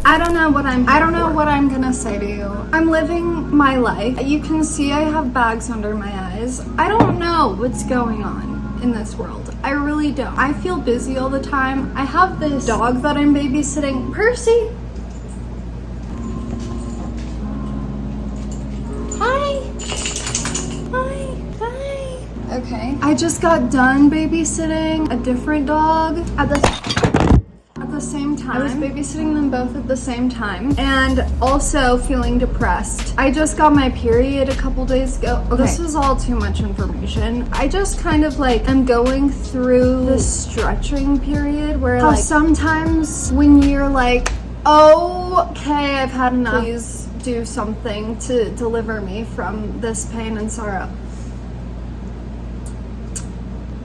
I don't know what I'm gonna say to you. I'm living my life. You can see I have bags under my eyes. I don't know what's going on in this world. I really don't. I feel busy all the time. I have this dog that I'm babysitting. Percy! Hi! Hi! Okay. I just got done babysitting a different dog at the same time. I was babysitting them both at the same time and also feeling depressed. I just got my period a couple days ago. Okay. This is all too much information. I just kind of like am going through this stretching period where like sometimes when you're like, oh, okay, I've had enough, please do something to deliver me from this pain and sorrow.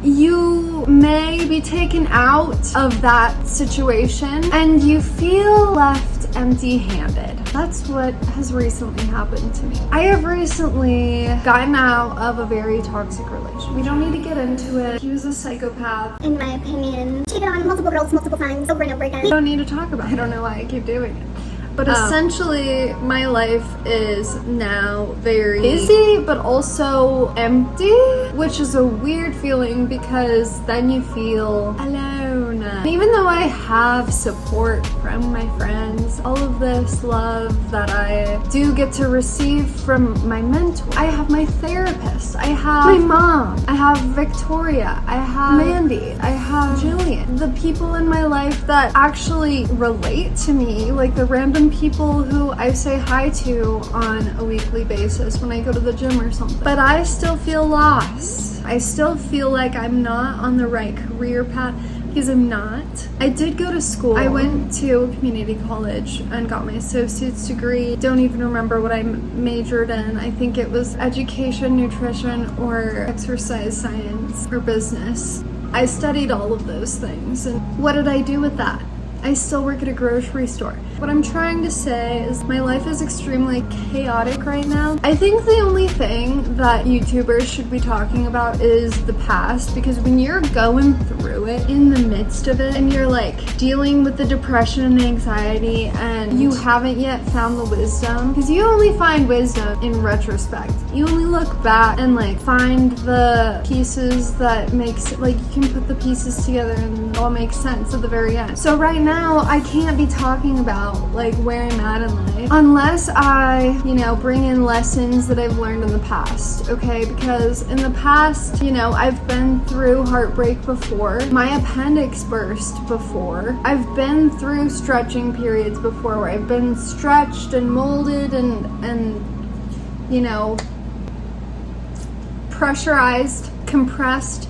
You may be taken out of that situation and you feel left empty-handed. That's what has recently happened to me. I have recently gotten out of a very toxic relationship. We don't need to get into it. He was a psychopath. In my opinion, cheated on multiple girls multiple times over and over again. We don't need to talk about it. I don't know why I keep doing it. But essentially, my life is now very busy, but also empty, which is a weird feeling because then you feel alone. Even though I have support from my friends, all of this love that I do get to receive from my mentor, I have my therapist, I have my mom, I have Victoria, I have Mandy, I have Jillian. The people in my life that actually relate to me, like the random people who I say hi to on a weekly basis when I go to the gym or something. But I still feel lost. I still feel like I'm not on the right career path because I'm not. I did go to school. I went to a community college and got my associate's degree. Don't even remember what I majored in. I think it was education, nutrition, or exercise science or business. I studied all of those things. And what did I do with that? I still work at a grocery store. What I'm trying to say is my life is extremely chaotic right now. I think the only thing that YouTubers should be talking about is the past, because when you're going through it, in the midst of it, and you're like dealing with the depression and anxiety and you haven't yet found the wisdom, because you only find wisdom in retrospect. You only look back and like find the pieces that makes it, like you can put the pieces together and it all makes sense at the very end. So right now I can't be talking about like where I'm at in life unless I, bring in lessons that I've learned in the past, okay? Because in the past, I've been through heartbreak before. My appendix burst before. I've been through stretching periods before where I've been stretched and molded and pressurized, compressed.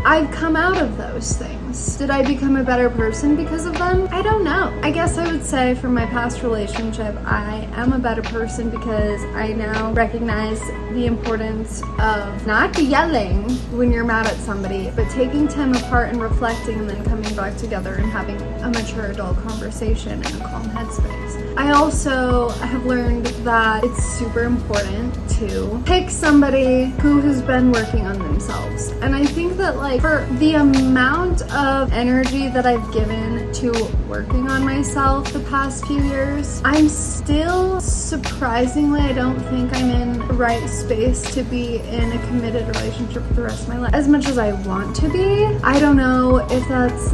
I've come out of those things. Did I become a better person because of them? I don't know. I guess I would say from my past relationship, I am a better person because I now recognize the importance of not yelling when you're mad at somebody, but taking time apart and reflecting and then coming back together and having a mature adult conversation in a calm headspace. I also have learned that it's super important to pick somebody who has been working on themselves. And I think that for the amount of energy that I've given to working on myself the past few years, I'm still surprisingly, I don't think I'm in the right space to be in a committed relationship for the rest of my life. As much as I want to be, I don't know if that's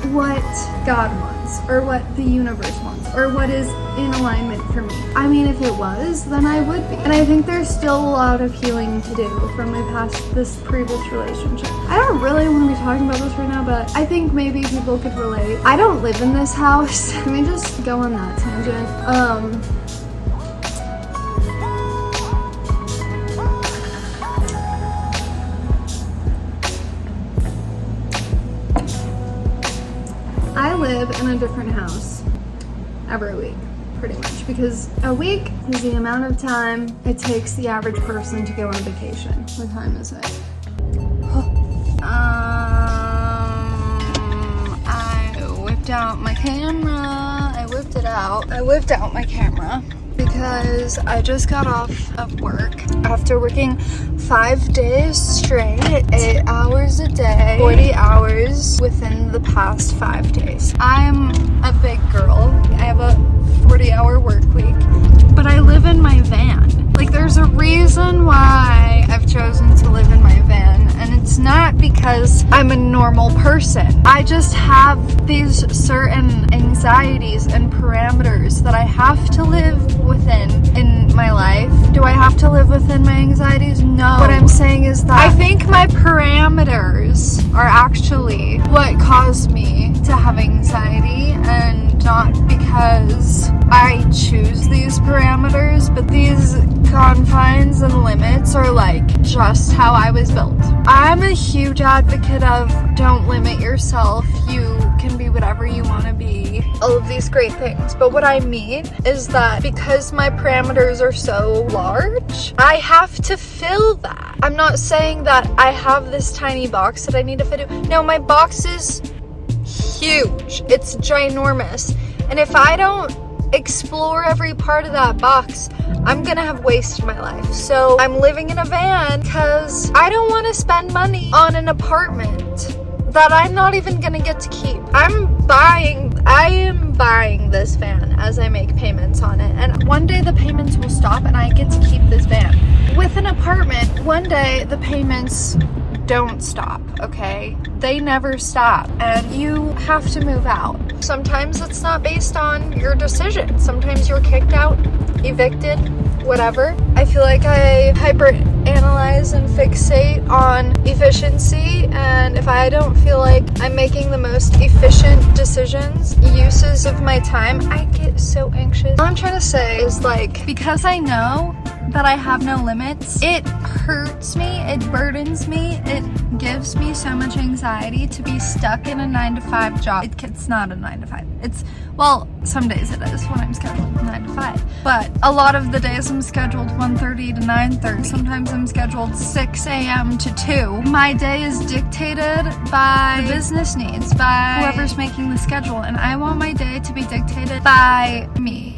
what God wants or what the universe wants or what is in alignment for me. I mean, if it was, then I would be. And I think there's still a lot of healing to do from this previous relationship. I don't really want to be talking about this right now, but I think maybe people could relate. I don't live in this house. Let me just go on that tangent. I live in a different house every week, pretty much, because a week is the amount of time it takes the average person to go on vacation. What time is it? I whipped out my camera. I whipped out my camera because I just got off of work after working 5 days straight, 8 hours a day, 40 hours within the past 5 days. I'm a big girl. I have a 40-hour work week, but I live in my van. Like, there's a reason why I've chosen to live in my van, and it's not because I'm a normal person. I just have these certain anxieties and parameters that I have to live within in my life. Do I have to live within my anxieties? No. What I'm saying is that I think my parameters are actually what caused me to have anxiety, and not because I choose these parameters, but these confines and limits are like just how I was built. I'm a huge advocate of don't limit yourself. You can be whatever you want to be. All of these great things. But what I mean is that because my parameters are so large, I have to fill that. I'm not saying that I have this tiny box that I need to fit in. No, my box is huge. It's ginormous. And if I don't explore every part of that box, I'm gonna have wasted my life. So I'm living in a van because I don't want to spend money on an apartment that I'm not even gonna get to keep. I am buying this van as I make payments on it, and one day the payments will stop and I get to keep this van. With an apartment, one day the payments don't stop, okay? They never stop, and you have to move out. Sometimes it's not based on your decision. Sometimes you're kicked out, evicted, whatever. I feel like I hyper-analyze and fixate on efficiency, and if I don't feel like I'm making the most efficient decisions, uses of my time, I get so anxious. All I'm trying to say is, like, because I know that I have no limits, it hurts me, it burdens me, it gives me so much anxiety to be stuck in a 9-to-5 job. It's not a 9-to-5. It's, well, some days it is when I'm scheduled 9 to 5. But a lot of the days I'm scheduled 1:30 to 9:30. Sometimes I'm scheduled 6 a.m. to 2. My day is dictated by the business needs, by whoever's making the schedule, and I want my day to be dictated by me.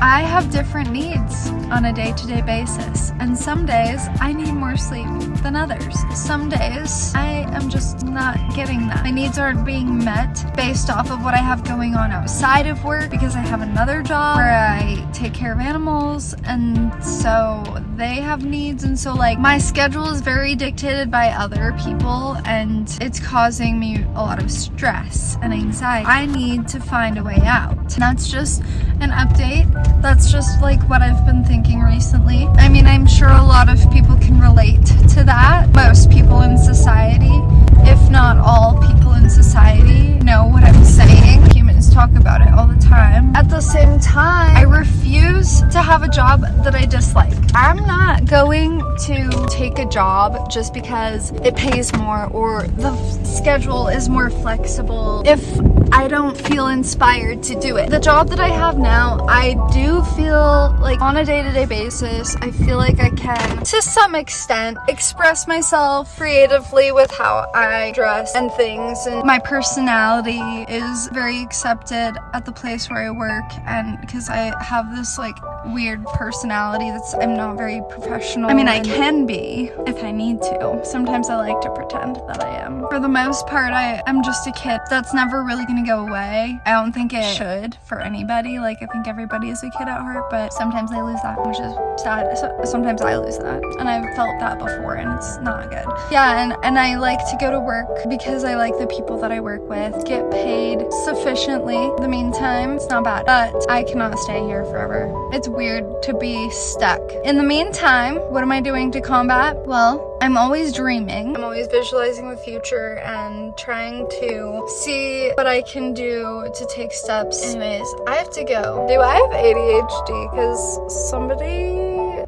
I have different needs on a day-to-day basis, and some days I need more sleep than others. Some days I am just not getting that. My needs aren't being met based off of what I have going on outside of work, because I have another job where I take care of animals, and so they have needs, and so like my schedule is very dictated by other people, and it's causing me a lot of stress and anxiety. I need to find a way out. And that's just an update. That's just like what I've been thinking recently. I mean, I'm sure a lot of people can relate to that. Most people in society, if not all people in society, know what I'm saying. Humans talk about it all the time. At the same time, I refuse to have a job that I dislike. I'm not going to take a job just because it pays more or the schedule is more flexible if I don't feel inspired to do it. The job that I have now, I do feel like on a day-to-day basis, I feel like I can, to some extent, express myself creatively with how I dress and things, and my personality is very accepted at the place where I work, and because I have this like weird personality I'm not very professional. I mean, I can be if I need to. Sometimes I like to pretend that I am. For the most part, I'm just a kid. That's never really gonna go away. I don't think it should for anybody. Like, I think everybody is a kid at heart, but sometimes they lose that, which is sad. Sometimes I lose that, and I've felt that before, and it's not good. Yeah, and I like to go to work because I like the people that I work with, get paid sufficiently. In the meantime, it's not bad, but I cannot stay here forever. It's weird to be stuck. In the meantime, what am I doing to combat? Well, I'm always dreaming. I'm always visualizing the future and trying to see what I can do to take steps. Anyways, I have to go. Do I have ADHD? Because somebody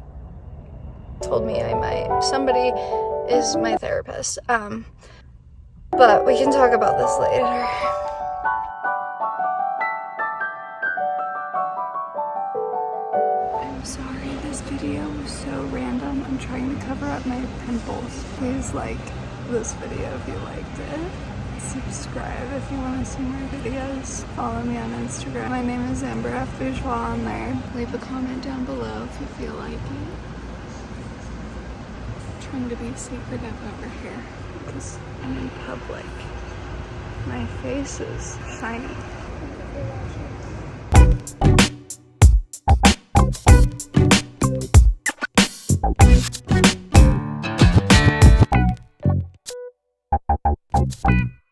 told me I might. Somebody is my therapist. But we can talk about this later. I'm sorry, this video was so random. I'm trying to cover up my pimples. Please like this video if you liked it. Subscribe if you want to see more videos. Follow me on Instagram. My name is Amber F. Bourgeois on there. Leave a comment down below if you feel like it. I'm trying to be secretive over here because I'm in public. My face is shiny.